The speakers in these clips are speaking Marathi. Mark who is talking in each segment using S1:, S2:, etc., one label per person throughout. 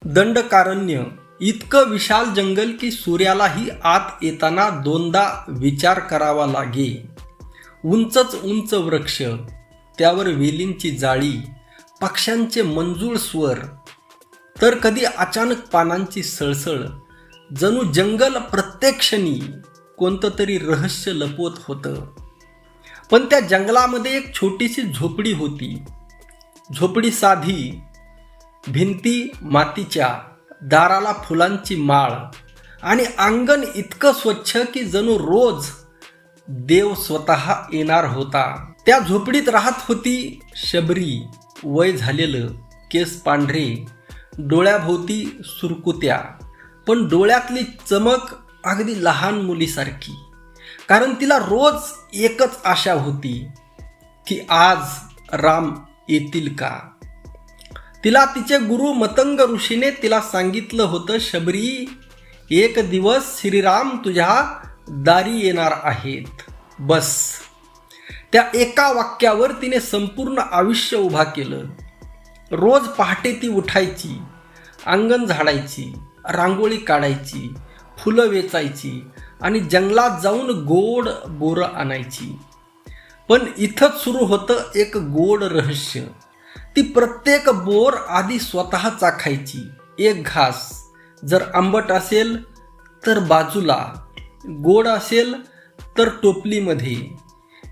S1: दंडकारण्य इतकं विशाल जंगल की सूर्यालाही आत येताना दोनदा विचार करावा लागे. उंचच उंच वृक्ष, त्यावर वेलींची जाळी, पक्ष्यांचे मंजूळ स्वर, तर कधी अचानक पानांची सळसळ. जणू जंगल प्रत्येक क्षणी कोणतं तरी रहस्य लपवत होतं. पण त्या जंगलामध्ये एक छोटीशी झोपडी होती. झोपडी साधी, भिंती मातीच्या, दाराला फुलांची माळ आणि अंगण इतकं स्वच्छ की जणू रोज देव स्वतः येणार होता. त्या झोपडीत राहत होती शबरी. वय झालेलं, केस पांढरे, डोळ्याभोवती सुरकुत्या, पण डोळ्यातली चमक अगदी लहान मुलीसारखी. कारण तिला रोज एकच आशा होती की आज राम येतील का. तिला तिचे गुरु मतंग ऋषीने तिला सांगितलं होतं, शबरी, एक दिवस श्रीराम तुझ्या दारी येणार आहेत. बस, त्या एका वाक्यावर तिने संपूर्ण आयुष्य उभा केलं. रोज पहाटे ती उठायची, अंगण झाडायची, रांगोळी काढायची, फुलं वेचायची आणि जंगलात जाऊन गोड बोरं आणायची. पण इथंच सुरू होतं एक गोड रहस्य. ती प्रत्येक बोर आधी स्वतः चाखायची. एक घास जर आंबट असेल तर बाजूला, गोड असेल तर टोपलीमध्ये.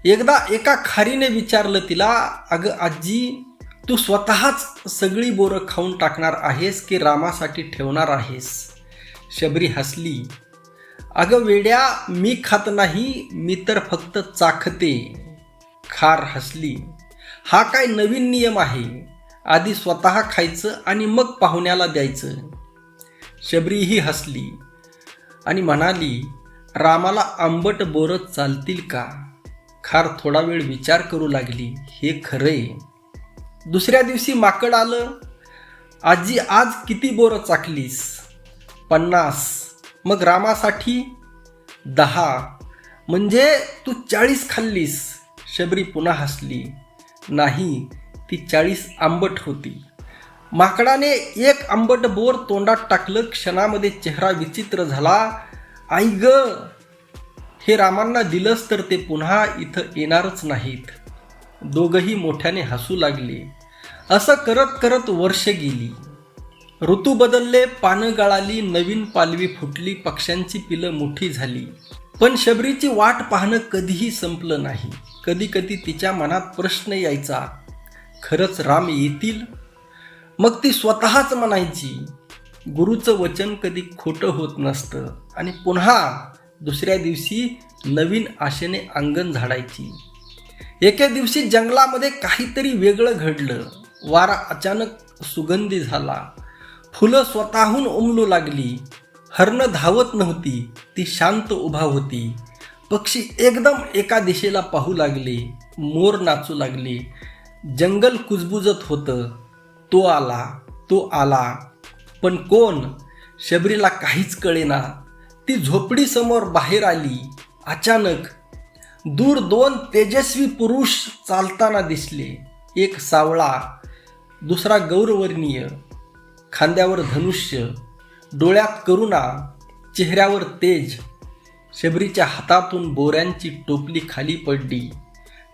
S1: एकदा एका खारीने विचारलं तिला, अगं आजी, तू स्वतःच सगळी बोरं खाऊन टाकणार आहेस की रामासाठी ठेवणार आहेस. शबरी हसली. अगं वेड्या, मी खात नाही, मी तर फक्त चाखते. खार हसली. हा काय नवीन नियम आहे, आधी स्वतः खायचं आणि मग पाहुण्याला द्यायचं. शबरीही हसली आणि म्हणाली, रामाला आंबट बोरं चालतील का. खार थोडा वेळ विचार करू लागली. हे खरंय. दुसऱ्या दिवशी माकड आलं. आजी, आज किती बोरं चाखलीस. 50. मग रामासाठी 10. म्हणजे तू 40 खाल्लीस. शबरी पुन्हा हसली. नाही, ती 40 आंबट होती. माकडाने एक आंबट बोर तोंडात टाकलं. क्षणामध्ये चेहरा विचित्र झाला. आई ग, हे रामांना दिलंस तर ते पुन्हा इथं येणारच नाहीत. दोघंही मोठ्याने हसू लागले. असं करत करत वर्ष गेली. ऋतू बदलले, पानं गळाली, नवीन पालवी फुटली, पक्ष्यांची पिलं मोठी झाली. पण शबरीची वाट पाहणं कधीही संपलं नाही. कधी कधी तिच्या मनात प्रश्न यायचा, खरंच राम येतील. मग ती स्वतःच म्हणायची, गुरुचं वचन कधी खोटं होत नसतं. आणि पुन्हा दुसऱ्या दिवशी नवीन आशेने अंगण झाडायची. एके दिवशी जंगलामध्ये काहीतरी वेगळं घडलं. वारा अचानक सुगंधी झाला. फुलं स्वतःहून उमलू लागली. हरणं धावत नव्हती, ती शांत उभा होती. पक्षी एकदम एका दिशेला पाहू लागले. मोर नाचू लागले. जंगल कुजबुजत होतं. तो आला, तो आला. पण कोण? शबरीला काहीच कळेना. ती झोपडी समोर बाहेर आली. अचानक दूर 2 तेजस्वी पुरुष चालताना दिसले. एक सावळा, दुसरा गौरवर्णीय. खांद्यावर धनुष्य, डोळ्यात करुणा, चेहऱ्यावर तेज. शबरीच्या हातातून बोऱ्यांची टोपली खाली पडली.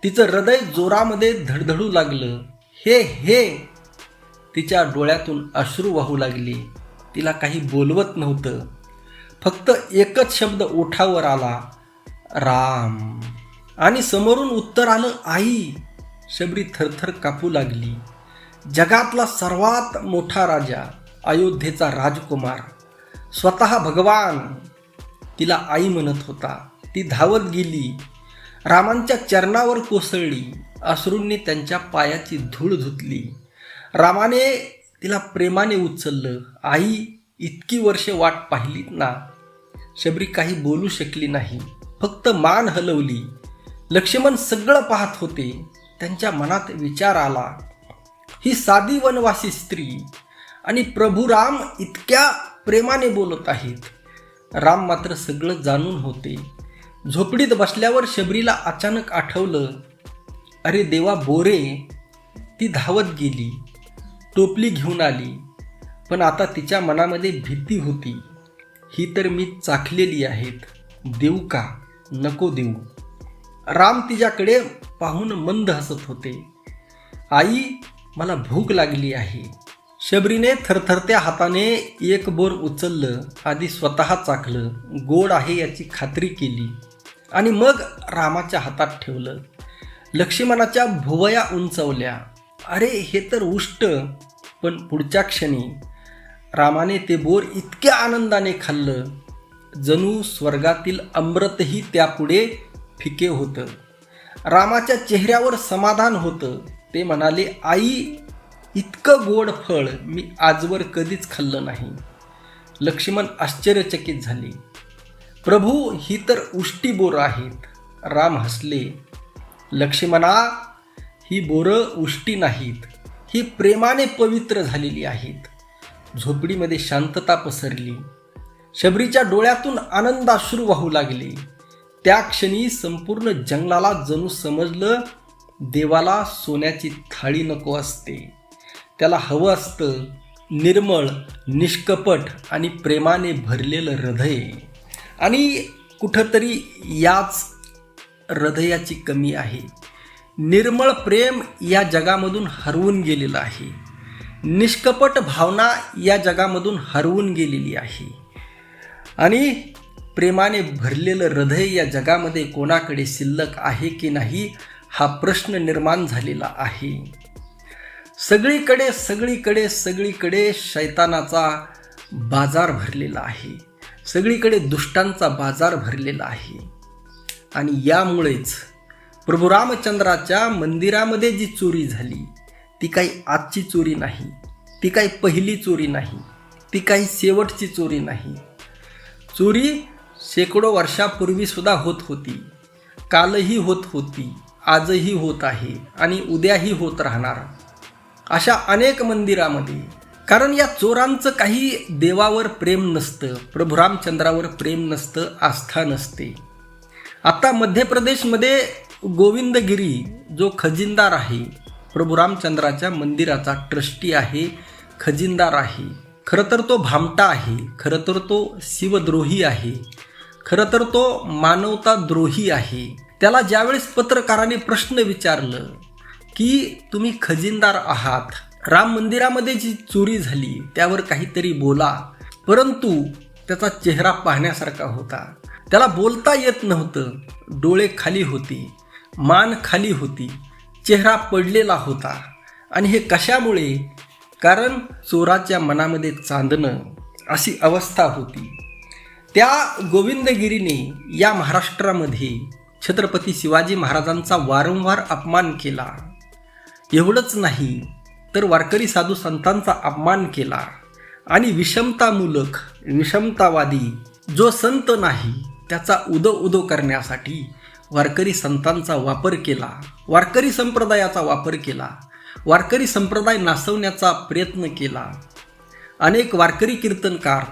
S1: तिचं हृदय जोरामध्ये धडधडू लागलं. हे तिच्या डोळ्यातून अश्रू वाहू लागले. तिला काही बोलवत नव्हतं. फक्त एकच शब्द ओठावर आला, राम. आणि समोरून उत्तर आलं, आई. शबरी थरथर कापू लागली. जगातला सर्वात मोठा राजा, अयोध्येचा राजकुमार, स्वतः भगवान तिला आई म्हणत होता. ती धावत गेली. रामांच्या चरणावर कोसळली. अश्रूंनी त्यांच्या पायाची धूळ धुतली. रामाने तिला प्रेमाने उचललं. आई, इतकी वर्षे वाट पाहिलीत ना. शबरी काही बोलू शकली नाही, फक्त मान हलवली. लक्ष्मण सगळं पाहत होते. त्यांच्या मनात विचार आला, ही साधी वनवासी स्त्री आणि प्रभू राम इतक्या प्रेमाने बोलत आहेत. राम मात्र सगळं जाणून होते. झोपडीत बसल्यावर शबरीला अचानक आठवलं, अरे देवा, बोरे. ती धावत गेली, टोपली घेऊन आली. पण आता तिच्या मनामध्ये भीती होती. ही तर मी चाखलेली आहेत, देऊ का नको देऊ. राम तिच्याकडे पाहून मंद हसत होते. आई, मला भूक लागली आहे. शबरीने थरथरत्या हाताने एक बोर उचललं, आधी स्वतः चाखलं, गोड आहे याची खात्री केली आणि मग रामाच्या हातात ठेवलं. लक्ष्मणाच्या भुवया उंचवल्या. अरे, हे तर उष्ट. पण पुढच्या क्षणी रामाने ते बोर इतक्या आनंदाने खाल्लं, जणू स्वर्गातील अमृतही त्यापुढे फिके होतं. रामाच्या चेहऱ्यावर समाधान होतं. ते म्हणाले, आई, इतकं गोड फळ मी आजवर कधीच खाल्लं नाही. लक्ष्मण आश्चर्यचकित झाले. प्रभू, ही तर उष्टी बोरं आहेत. राम हसले. लक्ष्मणा, ही बोरं उष्टी नाहीत, ही प्रेमाने पवित्र झालेली आहेत. झोपडीमध्ये शांतता पसरली. शबरीच्या डोळ्यातून आनंदाश्रू वाहू लागले. त्या क्षणी संपूर्ण जंगलाला जणू समजलं, देवाला सोन्याची थाळी नको असते. त्याला हवं असतं निर्मळ, निष्कपट आणि प्रेमाने भरलेलं हृदय. आणि कुठंतरी याच हृदयाची कमी आहे. निर्मळ प्रेम या जगामधून हरवून गेलेलं आहे. निष्कपट भावना या जगामधून हरवून गेलेली आहे. आणि प्रेमाने भरलेलं हृदय या जगामध्ये कोणाकडे शिल्लक आहे की नाही, हा प्रश्न निर्माण झालेला आहे. सगळीकडे सगळीकडे सगळीकडे शैतानाचा बाजार भरलेला आहे. सगळीकडे दुष्टांचा बाजार भरलेला आहे. आणि यामुळेच प्रभू रामचंद्राच्या मंदिरामध्ये जी चोरी झाली, ती काही आजची चोरी नाही, ती काही पहिली चोरी नाही, ती काही शेवटची चोरी नाही. चोरी शेकडो वर्षापूर्वी सुद्धा होत होती, कालही होत होती, आजही होत आहे आणि उद्याही होत राहणार. अशा अनेक मंदिरामध्ये. कारण या चोरांचं काही देवावर प्रेम नसतं, प्रभू रामचंद्रावर प्रेम नसतं, आस्था नसते. आता मध्य प्रदेशमध्ये गोविंदगिरी जो खजिनदार आहे, प्रभू रामचंद्राच्या मंदिराचा ट्रस्टी आहे, खजिनदार आहे, खरं तर तो भामटा आहे, खरं तर तो शिवद्रोही आहे, खरं तर तो मानवताद्रोही आहे. त्याला ज्यावेळेस पत्रकाराने प्रश्न विचारलं की तुम्ही खजिनदार आहात, राम मंदिरामध्ये जी चोरी झाली त्यावर काहीतरी बोला, परंतु त्याचा चेहरा पाहण्यासारखा होता. त्याला बोलता येत नव्हतं. डोळे खाली होते, मान खाली होती, चेहरा पडलेला होता. आणि हे कशामुळे? कारण चोराच्या मनामध्ये चांदणं, अशी अवस्था होती. त्या गोविंदगिरीने या महाराष्ट्रामध्ये छत्रपती शिवाजी महाराजांचा वारंवार अपमान केला. एवढंच नाही तर वारकरी साधू संतांचा अपमान केला. आणि विषमतामूलक, विषमतावादी जो संत नाही त्याचा उदो करण्यासाठी वारकरी संतांचा वापर केला, वारकरी संप्रदायाचा वापर केला, वारकरी संप्रदाय नासवण्याचा प्रयत्न केला. अनेक वारकरी कीर्तनकार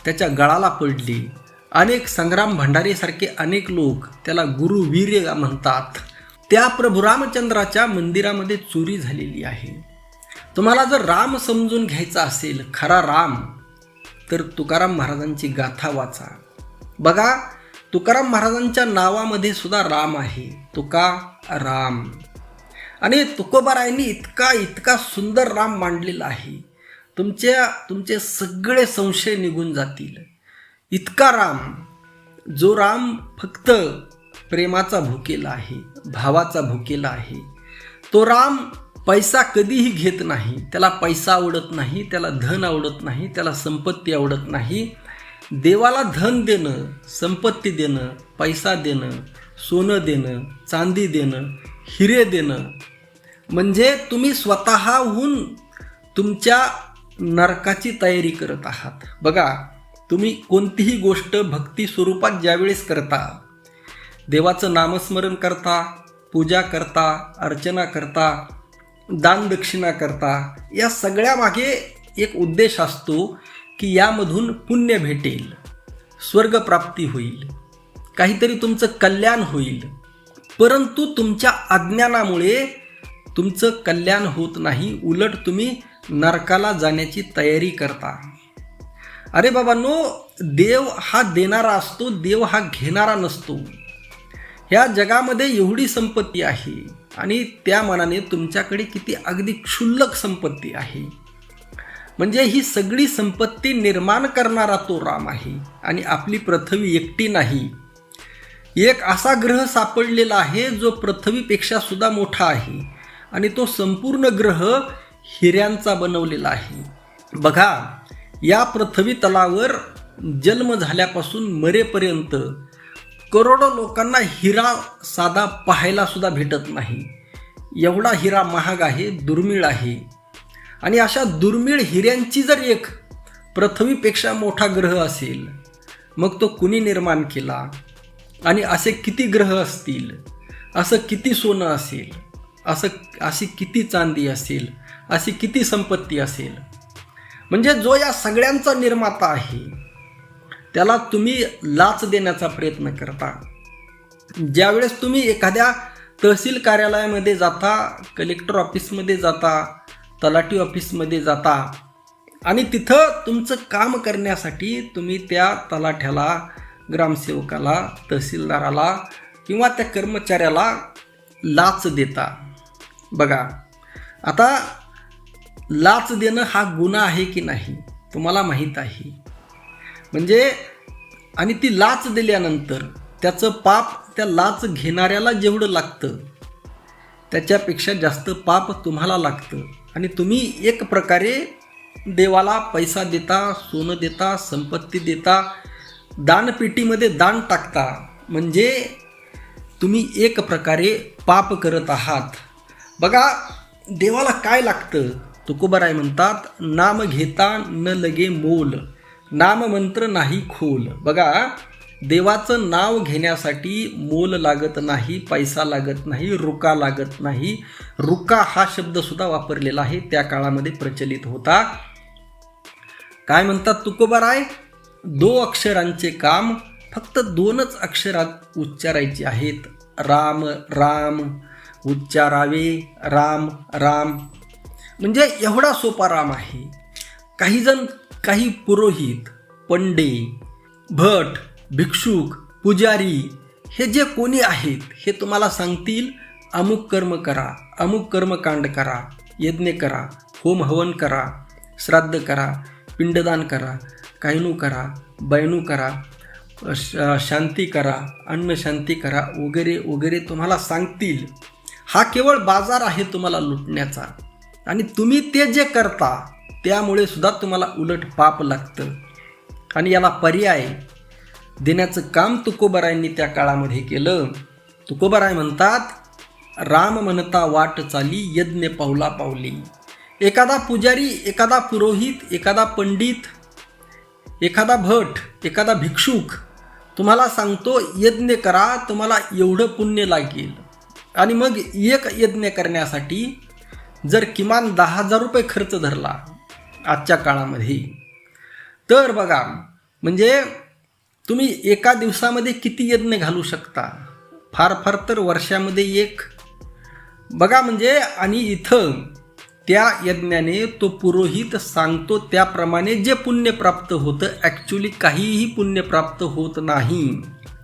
S1: त्याच्या गळाला पडले. अनेक संग्राम भंडारेसारखे अनेक लोक त्याला गुरुवीर्य म्हणतात. त्या प्रभू रामचंद्राच्या मंदिरामध्ये चोरी झालेली आहे. तुम्हाला जर राम समजून घ्यायचा असेल, खरा राम, तर तुकाराम महाराजांची गाथा वाचा. बघा, तुकाराम महाराजांच्या नावामध्ये सुद्धा राम आहे, तुका राम. आणि तुकोबारायांनी इतका सुंदर राम मांडलेला आहे, तुमचे सगळे संशय निघून जातील. इतका राम, जो राम फक्त प्रेमाचा भुकेला आहे, भावाचा भुकेला आहे. तो राम पैसा कधीही घेत नाही. त्याला पैसा आवडत नाही, त्याला धन आवडत नाही, त्याला संपत्ती आवडत नाही. देवाला धन देणं, संपत्ती देणं, पैसा देणं, सोनं देणं, चांदी देणं, हिरे देणं, म्हणजे तुम्ही स्वतःहून तुमच्या नरकाची तयारी करत आहात. बघा, तुम्ही कोणतीही गोष्ट भक्ती स्वरूपात ज्यावेळेस करता, देवाचं नामस्मरण करता, पूजा करता, अर्चना करता, दानदक्षिणा करता, या सगळ्यामागे एक उद्देश असतो की यामधून पुण्य भेटेल, स्वर्गप्राप्ती होईल, काहीतरी तुमचं कल्याण होईल. परंतु तुमच्या अज्ञानामुळे तुमचं कल्याण होत नाही, उलट तुम्ही नरकाला जाण्याची तयारी करता. अरे बाबांनो, देव हा देणारा असतो, देव हा घेणारा नसतो. ह्या जगामध्ये एवढी संपत्ती आहे आणि त्या मानाने तुमच्याकडे किती अगदी क्षुल्लक संपत्ती आहे. म्हणजे ही सगळी संपत्ती निर्माण करणारा तो राम आहे. आणि आपली पृथ्वी एकटी नाही, एक असा ग्रह सापडलेला आहे जो पृथ्वीपेक्षा सुद्धा मोठा आहे आणि तो संपूर्ण ग्रह हिऱ्यांचा बनवलेला आहे. बघा, या पृथ्वी तलावर जन्म झाल्यापासून मरेपर्यंत करोडो लोकांना हिरा साधा पाहायला सुद्धा भेटत नाही. एवढा हिरा महाग आहे, दुर्मिळ आहे. आणि अशा दुर्मिळ हिऱ्यांची जर एक पृथ्वीपेक्षा मोठा ग्रह असेल, मग तो कुणी निर्माण केला आणि असे किती ग्रह असतील, असं किती सोनं असेल, अशी किती चांदी असेल, अशी किती संपत्ती असेल. म्हणजे जो या सगळ्यांचा निर्माता आहे त्याला तुम्ही लाच देण्याचा प्रयत्न करता. ज्यावेळेस तुम्ही एखाद्या तहसील कार्यालयामध्ये जाता, कलेक्टर ऑफिसमध्ये जाता, तलाठी ऑफिसमध्ये जाता आणि तिथं तुमचं काम करण्यासाठी तुम्ही त्या तलाठ्याला, ग्रामसेवकाला, तहसीलदाराला किंवा त्या कर्मचाऱ्याला लाच देता. बघा, आता लाच देणं हा गुन्हा आहे की नाही तुम्हाला माहीत आहे. म्हणजे आणि ती लाच दिल्यानंतर त्याचं पाप त्या लाच घेणाऱ्याला जेवढं लागतं त्याच्यापेक्षा जास्त पाप तुम्हाला लागतं. आणि तुम्ही एक प्रकारे देवाला पैसा देता, सोनं देता, संपत्ती देता, दानपेटीमध्ये दान टाकता. म्हणजे तुम्ही एक प्रकारे पाप करत आहात. बघा, देवाला काय लागतं? तुकोबाराय म्हणतात, नाम घेता न लगे मोल, नाम मंत्र नाही खोल. बघा, देवाचं नाव घेण्यासाठी मोल लागत नाही, पैसा लागत नाही, रुका लागत नाही. रुका हा शब्दसुद्धा वापरलेला आहे, त्या काळामध्ये प्रचलित होता. काय म्हणतात तुकोबाराय? 2 अक्षरांचे काम, फक्त 2च अक्षरात उच्चारायचे आहेत. राम राम उच्चारावे, राम राम. म्हणजे एवढा सोपा राम आहे. काही पुरोहित, पंडे, भट, भिक्षुक, पुजारी हे जे कोणी आहेत हे तुम्हाला सांगतील अमुक कर्म करा, अमुक कर्मकांड करा, यज्ञ करा, होम हवन करा, श्राद्ध करा, पिंडदान करा, कायनू करा, बैनू करा, शांती करा, अन्न शांती करा वगैरे वगैरे तुम्हाला सांगतील. हा केवळ बाजार आहे तुम्हाला लुटण्याचा. आणि तुम्ही ते जे करता त्यामुळे सुद्धा तुम्हाला उलट पाप लागतं. आणि याला पर्याय देण्याचं काम तुकोबारायांनी त्या काळामध्ये केलं. तुकोबाराय म्हणतात, राम म्हणता वाट चाली, यज्ञ पावला पावली. एखादा पुजारी, एखादा पुरोहित, एखादा पंडित, एखादा भट, एखादा भिक्षुक तुम्हाला सांगतो यज्ञ करा, तुम्हाला एवढं पुण्य लागेल. आणि मग एक यज्ञ करण्यासाठी जर किमान 10,000 रुपये खर्च धरला आजच्या काळामध्ये, तर बघा म्हणजे तुम्ही एका दिवसामध्ये किती यज्ञ घालू शकता? फार फार तर वर्षामध्ये एक. बघा म्हणजे, आणि इथं त्या यज्ञाने तो पुरोहित सांगतो त्याप्रमाणे जे पुण्य प्राप्त होतं, ॲक्च्युली काहीही पुण्य प्राप्त होत नाही.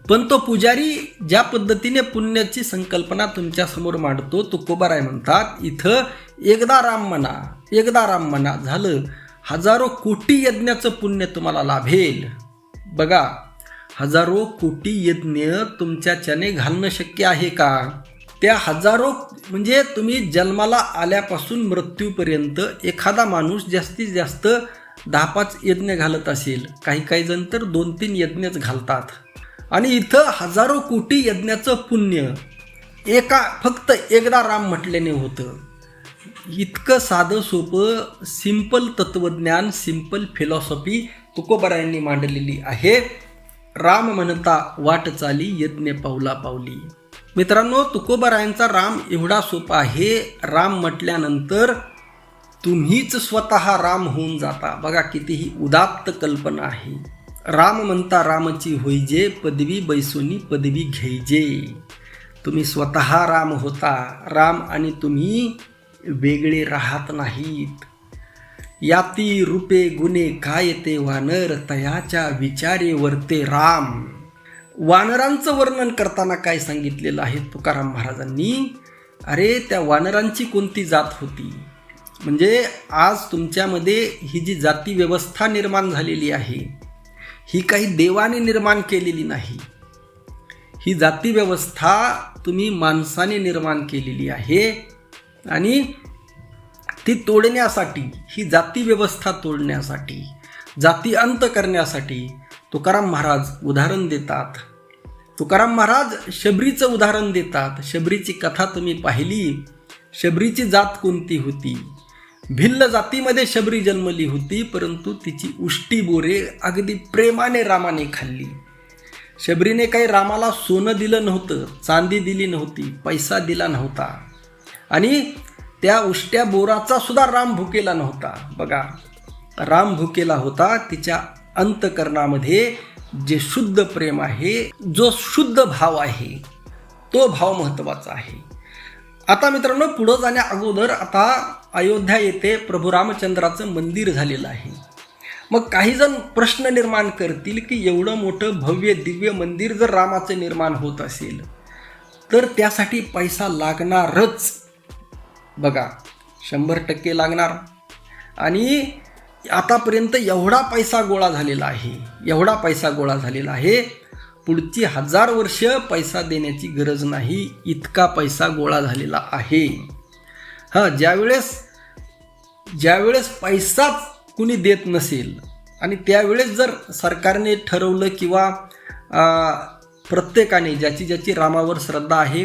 S1: पण तो पुजारी ज्या पद्धतीने पुण्याची संकल्पना तुमच्यासमोर मांडतो, तुकोबाराय म्हणतात इथं एकदा राम म्हणा, एकदा राम म्हणा, झालं हजारो कोटी यज्ञाचं पुण्य तुम्हाला लाभेल. बघा, हजारो कोटी यज्ञ तुमच्याच्याने घालणं शक्य आहे का? त्या हजारो म्हणजे तुम्ही जन्माला आल्यापासून मृत्यूपर्यंत एखादा माणूस जास्तीत जास्त 10-5 यज्ञ घालत असेल, काही जण तर 2-3 यज्ञच घालतात. आणि इथं हजारो कोटी यज्ञाचं पुण्य फक्त एकदा राम म्हटल्याने होतं. इतकं साधं सोपं सिंपल तत्वज्ञान, सिंपल फिलॉसॉफी तुकोबारायांनी मांडलेली आहे. राम म्हणता वाट चाली, यज्ञ पावला पावली. मित्रांनो, तुकोबारायांचा राम एवढा सोपा आहे. राम म्हटल्यानंतर तुम्हीच स्वतः राम होऊन जाता. बघा कितीही उदात्त कल्पना आहे. राम म्हणता रामची होईजे, पदवी बैसोनी पदवी घ्यायजे. तुम्ही स्वतः राम होता. राम आणि तुम्ही वेगळे राहत नाहीत. याती रूपे गुणे काय ते वानर, तयाच्या विचारे वर्ते राम. वानरांचं वर्णन करताना काय सांगितलेलं आहे तुकाराम महाराजांनी? अरे त्या वानरांची कोणती जात होती? म्हणजे आज तुमच्यामध्ये ही जी जाती व्यवस्था निर्माण झालेली आहे, ही काही देवाने निर्माण केलेली नाही. ही जाती व्यवस्था तुम्ही माणसाने निर्माण केलेली आहे. आणि ती तोडण्यासाठी, ही जाती व्यवस्था तोडण्यासाठी, जाती अंत करण्यासाठी तुकाराम महाराज उदाहरण देतात. तुकाराम महाराज शबरीचं उदाहरण देतात. शबरीची कथा तुम्ही पाहिली. शबरीची जात कोणती होती? भिल्ल जातीमध्ये शबरी जन्मली होती, परंतु तिची उष्टी बोरे अगदी प्रेमाने रामाने खाल्ली. शबरीने काही रामाला सोनं दिलं नव्हतं, चांदी दिली नव्हती, पैसा दिला नव्हता, आणि त्या उष्ट्या बोराचा सुद्धा राम भुकेला नव्हता. बघा, राम भुकेला होता तिच्या अंतकरणामध्ये जे शुद्ध प्रेम आहे, जो शुद्ध भाव आहे, तो भाव महत्त्वाचा आहे. आता मित्रांनो, पुढं जाण्या अगोदर आता अयोध्या येथे प्रभू रामचंद्राचं मंदिर झालेलं आहे. मग काही जण प्रश्न निर्माण करतील की एवढं मोठं भव्य दिव्य मंदिर जर रामाचं निर्माण होत असेल तर त्यासाठी पैसा लागणारच. बघा, 100% लागणार. आणि आतापर्यंत एवढा पैसा गोळा झालेला आहे, एवढा पैसा गोळा झालेला आहे, पुढची 1000 वर्ष पैसा देण्याची गरज नाही, इतका पैसा गोळा झालेला आहे. ज्यावेळेस पैसाच कुणी देत नसेल आणि त्यावेळेस जर सरकारने ठरवलं किंवा प्रत्येकाने ज्याची रामावर श्रद्धा आहे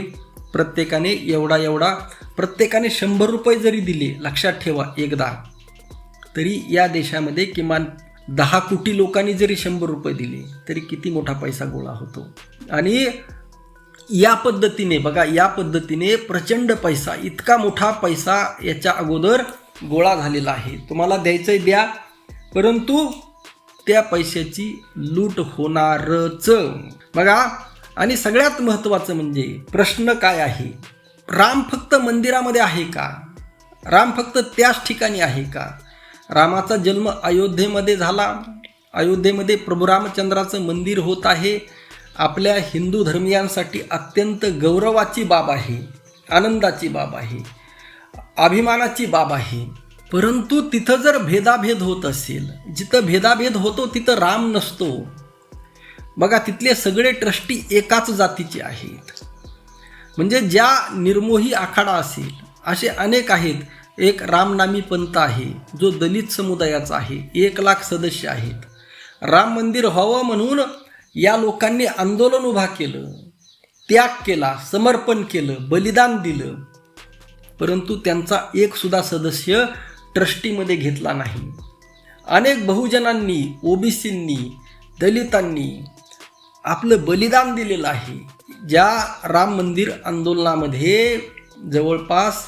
S1: प्रत्येकाने एवढा प्रत्येकाने 100 रुपये जरी दिले, लक्षात ठेवा एकदा, तरी या देशामध्ये किमान 10 कोटी लोकांनी जरी 100 रुपये दिले तरी किती मोठा पैसा गोळा होतो. आणि या पद्धतीने बघा, या पद्धतीने प्रचंड पैसा, इतका मोठा पैसा याच्या अगोदर गोळा झालेला आहे. तुम्हाला द्यायचंय द्या, परंतु त्या पैशाची लूट होणारच. बघा, आणि सगळ्यात महत्त्वाचं म्हणजे प्रश्न काय आहे? राम फक्त मंदिरामध्ये आहे का? राम फक्त त्याच ठिकाणी आहे का? रामाचा जन्म अयोध्येमध्ये झाला. अयोध्येमध्ये प्रभू रामचंद्राचं मंदिर होत आहे. आपल्या हिंदू धर्मियांसाठी अत्यंत गौरवाची बाब आहे, आनंदाची बाब आहे, अभिमानाची बाब आहे. परंतु तिथं जर भेदाभेद होत असेल, जिथं भेदाभेद होतो तिथं राम नसतो. बघा, तिथले सगळे ट्रस्टी एकाच जातीचे आहेत. म्हणजे ज्या निर्मोही आखाडा असेल असे अनेक आहेत. एक रामनामी पंथ आहे जो दलित समुदायाचा आहे, 1 लाख सदस्य आहेत. राम मंदिर व्हावं म्हणून या लोकांनी आंदोलन उभा केलं, त्याग केला, समर्पण केलं, बलिदान दिलं, परंतु त्यांचा एक सुद्धा सदस्य ट्रस्टीमध्ये घेतला नाही. अनेक बहुजनांनी, ओबीसींनी, दलितांनी आपलं बलिदान दिलेलं आहे. ज्या राम मंदिर आंदोलनामध्ये जवळपास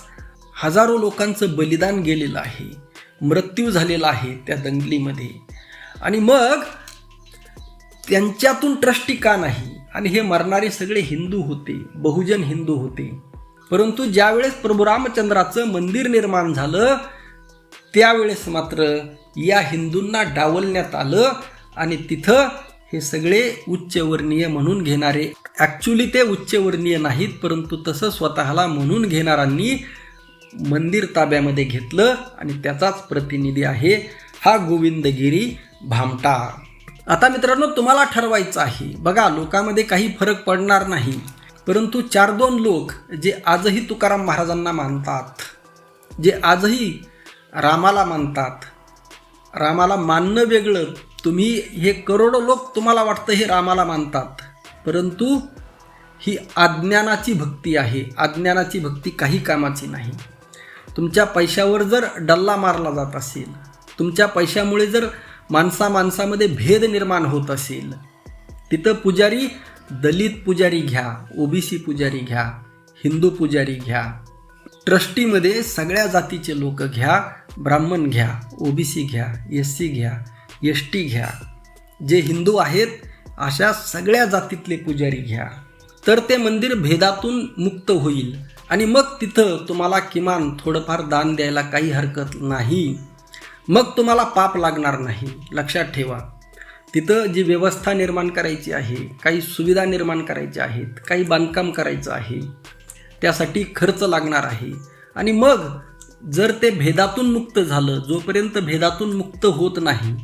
S1: हजारो लोकांचं बलिदान गेलेलं आहे, मृत्यू झालेला आहे त्या दंगलीमध्ये. आणि मग त्यांच्यातून ट्रस्टी का नाही? आणि हे मरणारे सगळे हिंदू होते, बहुजन हिंदू होते. परंतु ज्यावेळेस प्रभू रामचंद्राचं मंदिर निर्माण झालं त्यावेळेस मात्र या हिंदूंना डावलण्यात आलं आणि तिथं हे सगळे उच्चवर्णीय म्हणून घेणारे, ॲक्च्युली ते उच्चवर्णीय नाहीत, परंतु तसं स्वतःला म्हणून घेणाऱ्यांनी मंदिर ताब्यामध्ये घेतलं आणि त्याचाच प्रतिनिधी आहे हा गोविंदगिरी भामटा. आता मित्रांनो, तुम्हाला ठरवायचं आहे. बघा, लोकांमध्ये काही फरक पडणार नाही, परंतु 4-2 लोक जे आजही तुकाराम महाराजांना मानतात, जे आजही रामाला मानतात, रामाला मानणं वेगळं, तुम्ही हे करोडो लोक तुम्हाला वाटतं हे रामाला मानतात, परंतु ही अज्ञानाची भक्ती आहे. अज्ञानाची भक्ती काही कामाची नाही. तुमच्या पैशावर जर डल्ला मारला जात असेल, तुमच्या पैशामुळे जर माणसामध्ये भेद निर्माण होत असेल, तिथं पुजारी दलित पुजारी घ्या, ओबीसी पुजारी घ्या, हिंदू पुजारी घ्या, ट्रस्टीमध्ये सगळ्या जातीचे लोक घ्या, ब्राह्मण घ्या, ओबीसी घ्या, SC घ्या, ST घ्या, जे हिंदू आहेत अशा सगळ्या जातीतले पुजारी घ्या, तर ते मंदिर भेदातून मुक्त होईल. आणि मग तिथं तुम्हाला किमान थोडंफार दान द्यायला काही हरकत नाही. मग तुम्हाला पाप लागणार नाही. लक्षात ठेवा. तिथं जी व्यवस्था निर्माण करायची आहे, काही सुविधा निर्माण करायच्या आहेत, काही बांधकाम करायचं आहे, त्यासाठी खर्च लागणार आहे. आणि मग जर ते भेदातून मुक्त झालं, जोपर्यंत भेदातून मुक्त होत नाही,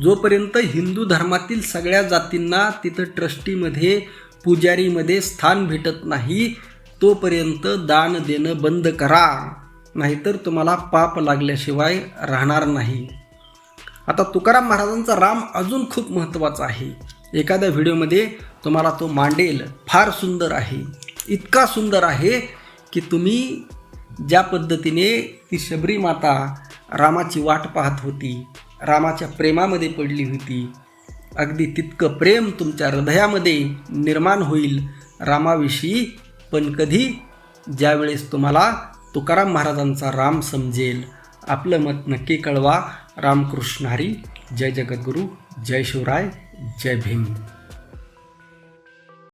S1: जोपर्यंत हिंदू धर्मातील सगळ्या जातींना तिथं ट्रस्टीमध्ये, पुजारीमध्ये स्थान भेटत नाही, तोपर्यंत दान देणं बंद करा, नाहीतर तुम्हाला पाप लागल्याशिवाय राहणार नाही. आता तुकाराम महाराजांचा राम अजून खूप महत्त्वाचा आहे. एखाद्या व्हिडिओमध्ये तुम्हाला तो मांडेल. फार सुंदर आहे. इतका सुंदर आहे की तुम्ही ज्या पद्धतीने ती शबरी माता रामाची वाट पाहत होती, रामाच्या प्रेमामध्ये पडली होती, अगदी तितकं प्रेम तुमच्या हृदयामध्ये निर्माण होईल रामाविषयी. पण कधी? ज्यावेळेस तुम्हाला तुकाराम महाराजांचा राम समजेल. आपलं मत नक्की कळवा. रामकृष्ण हरी. जय जगद्गुरू. जय शिवराय. जय भीम.